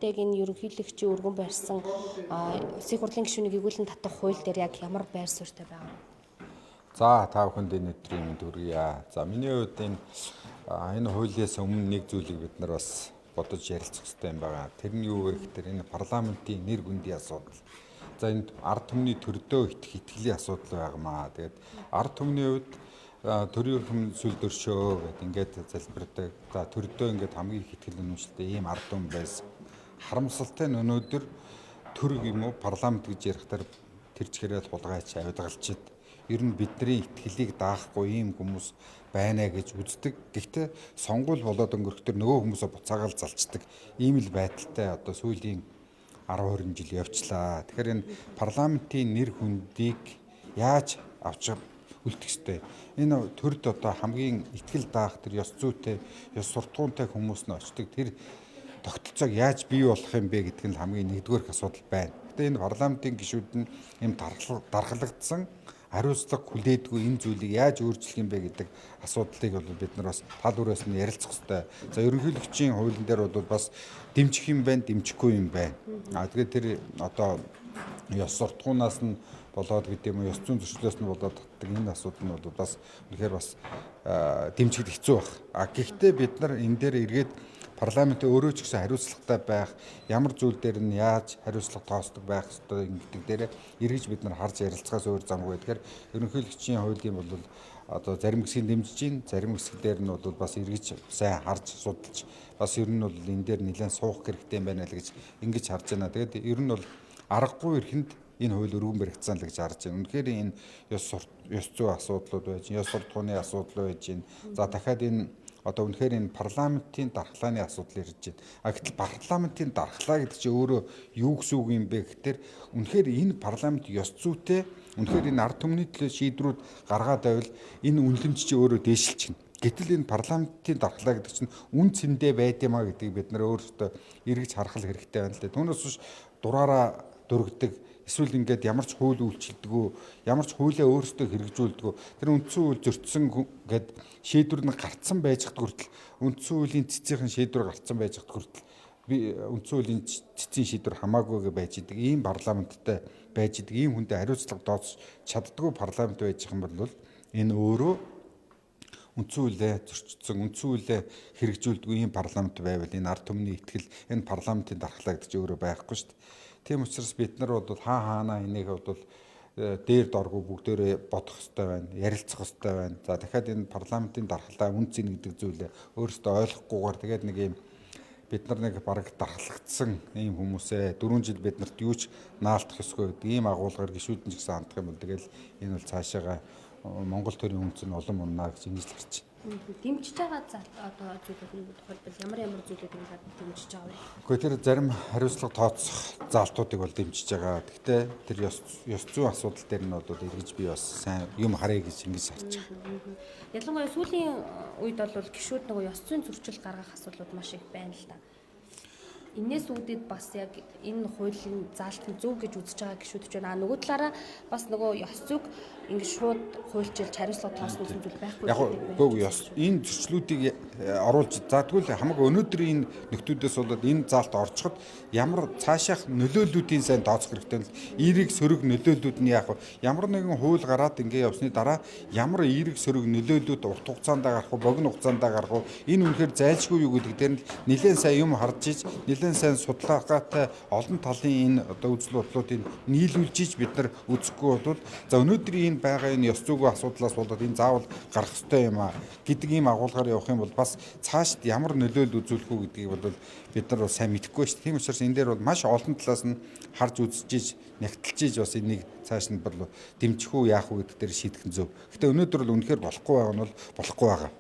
яг энэ ерөнхийлөгчийн өргөн барьсан улсын хурлын гишүүнийг эргүүлэн татах хууль дээр яг ямар байр суурьтай байгаа вэ? За та бүхэнд энэ өдрийн мэнд хүргье. За миний хувьд энэ хуулиас өмнө нэг зүйлийг бид нар бас бодож ярилцах хэрэгтэй юм байна. Тэр нь юу вэ гэхээр энэ парламентын нэр хүндийн асуудал. За энэ ард түмний төрдөө итгэлийн асуудал байнамаа. Тэгээд ард түмний хувьд төрийн хүм сүл дөршөө гэдэг ингээд залбирдаг. За төрдөө ингээд хамгийн их итгэл үнэмшилтэй ийм ард түмэн байсан. Харамсалтай нь өнөөдөр төр юм уу парламент гэж ярихтаар тэр чигээрээ хулгайч авилгалчид ер нь бидний итгэлийг даахгүй ийм хүмүүс байна гэж үздэг. Гэхдээ сонгуул болоод өнгөрөхтөр нөгөө хүмүүсээ буцаагаал залцдаг. Ийм л байдалтай одоо сүүлийн 10-20 жил явчлаа. Тэгэхээр энэ парламентын нэр хүндийг яаж авч үлдэх ёстой. Энэ төрд одоо хамгийн итгэл даах тэр ёс зүйтэй, ёс суртахуунтай хүмүүс нь очдог. Тэр тогтолцоог яаж бий болох юм бэ гэдэг нь хамгийн нэгдүгээр асуудал байна. Гэтэ энэ парламентын гишүүд нь юм дархалагдсан хариуцлага хүлээдгүй энэ зүйлийг яаж өөрчлөх юм бэ гэдэг асуудлыг бол бид нар бас тал бүрээс нь ярилцах хэрэгтэй. За ерөнхийлөгчийн хуулийн дээр бол бас дэмжих юм байна, дэмжихгүй юм байна. Тэгээд тэр одоо ёс суртахуунаас нь болоод гэдэг юм ёс зүйн зөрчлөөс нь болоод татдаг энэ асуудал нь бол бас үнэхээр бас дэмжихэд хэцүү байна. Гэхдээ бид нар энэ дээр эргээд парламентын өөрөө ч гэсэн хариуцлагатай байх, ямар зүйл дээр нь яаж хариуцлага тоосдог байх ёстой гэдэг дээр эргэж бид нар харж ярилцахаас өөр замгүй. Тэгэхээр ерөнхийлөгчийн хуулийн бол одоо зарим хэсгийг дэмжиж гин, зарим хэсгээр нь бол бас эргэж сайн харж судалж бас ер нь бол энэ дээр нэлээд суух хэрэгтэй юм байна л гэж ингэж харж байна. Тэгээд ер нь бол аргагүй ихэнд энэ хууль өргөн баригдсан л гэж харж байна. Үнэхээр энэ ёс зүйн асуудлууд байж, ёс суртахууны асуудал байж байна. За дахиад энэ одоо үнэхээр энэ парламентын дархлааны асуудал ирж байна. Гэтэл парламентын дархлаа гэдэг чинь өөрөө юу гэсэн үг юм бэ гэхээр үнэхээр энэ парламент ёс зүйтэй, үнэхээр энэ ард түмний төлөө шийдвэрүүд гаргаад байвал энэ үнэлэмж чинь өөрөө дээшилчихнэ. Гэтэл энэ парламентын дархлаа гэдэг чинь үн цэндээ байд юм а гэдгийг бид нар өөрсдөө эргэж харах хэрэгтэй байна л да. Түүнээс биш дураараа дургдаг эсвэл ингээд ямар ч хууль үйлчилдэггүй, ямар ч хуулиа өөрсдөө хэрэгжүүлдэггүй. Тэр үндсэн хууль зөрчсөн гэд шийдвэр нь гарцсан байж хад хүртэл үндсэн хуулийн цэцгийн шийдвэр гарцсан байж хад хүртэл би үндсэн хуулийн цэцгийн шийдвэр хамаагүйгээ байж идэг ийм парламенттай байж идэг ийм хүндээ хариуцлага дооцож чаддгүй парламент байж байгаа юм бол энэ өөрөө үндсэн хуулиа зөрчсөн, үндсэн хуулиа хэрэгжүүлдэггүй ийм парламент байвал энэ ард түмний итгэл энэ парламентын дархлаа гэдэг чинь өөрөө байхгүй шүү дээ. Тийм учраас бид нар бол хаанаа энийг бол дээр доргүй бүгдээрээ бодох хэрэгтэй байна, ярилцах хэрэгтэй байна. За дахиад энэ парламентын дархлаа үн цэн гэдэг зүйлээ өөрсдөө ойлгохгүйгээр тэгээд нэг юм бид нар нэг бараг дархлагдсан ийм хүмүүсээ 4 жил бид нарт юу ч наалтах ёсгүй гэдэг ийм агуулгаар гишүүд нь ч гэсэн хандах юм бол тэгэл энэ бол цаашаага Монгол төрийн үнц нь улам уннаа гэж ингэж л гарч байна. Дэмжиж байгаа одоо зүйлүүдийн тухайлбал ямар зүйлүүд ингээд дэмжиж байгаа вэ? Гэхдээ тэр зарим хариуцлага тооцох заалтуудыг бол дэмжиж байгаа. Гэхдээ тэр ёс зүйн асуудал дээр нь бол эргэж би бас сайн юм харъя гэж ингэж харж байгаа. Ялангуяа сүүлийн үед бол гишүүд нөгөө ёс зүйн зөрчил гаргах асуудлууд маш их байна л да. Энээс үүдээд бас яг энэ хуулийн заалтыг зөв гэж үзэж байгаа гишүүд ч байна. Нөгөө талаараа бас нөгөө ёс зүйг ингээд шууд хуульчилж хариуцлага тоосон зүйл байхгүй. Яг гоо ёс энэ зөрчлүүдийг оруулж заадгүй л хамаагүй өнөөдрийн нөхдүүдээс болоод энэ заалт орчход ямар цаашаах нөлөөллүүдийн сайн тооцох хэрэгтэй нь эерэг сөрөг нөлөөллүүд нь яг ямар нэгэн хууль гараад ингээд явсны дараа ямар эерэг сөрөг нөлөөллүүд урт хугацаанд гарах уу, богино хугацаанд гарах уу энэ үнэхээр зайлшгүй юу гэдэг дээр нь нэлээд сайн юм харж иж нэлээд сайн судалгаатай олон талын энэ одоо үзэл бодлуудыг нийлүүлж иж бид нар үзэхгүй бол за өнөөдрийн байгаа энэ ёс зүйн асуудлаас болоод энэ заавал гарах ёстой юм а гэдэг ийм агуулгаар явах юм бол бас цаашд ямар нөлөөлөл үзүүлэх үү гэдгийг бол бид нар сайн мэдэхгүй шүү дээ. Тийм учраас энэ дээр бол маш олон талаас нь харж үзэж, нягтлж иж бас энийг цааш нь бол дэмжих үү яах үү гэдэг дээр шийдэх нь зөв. Гэтэ өнөөдөр бол үнэхээр болохгүй байгаа нь бол болохгүй байгаа.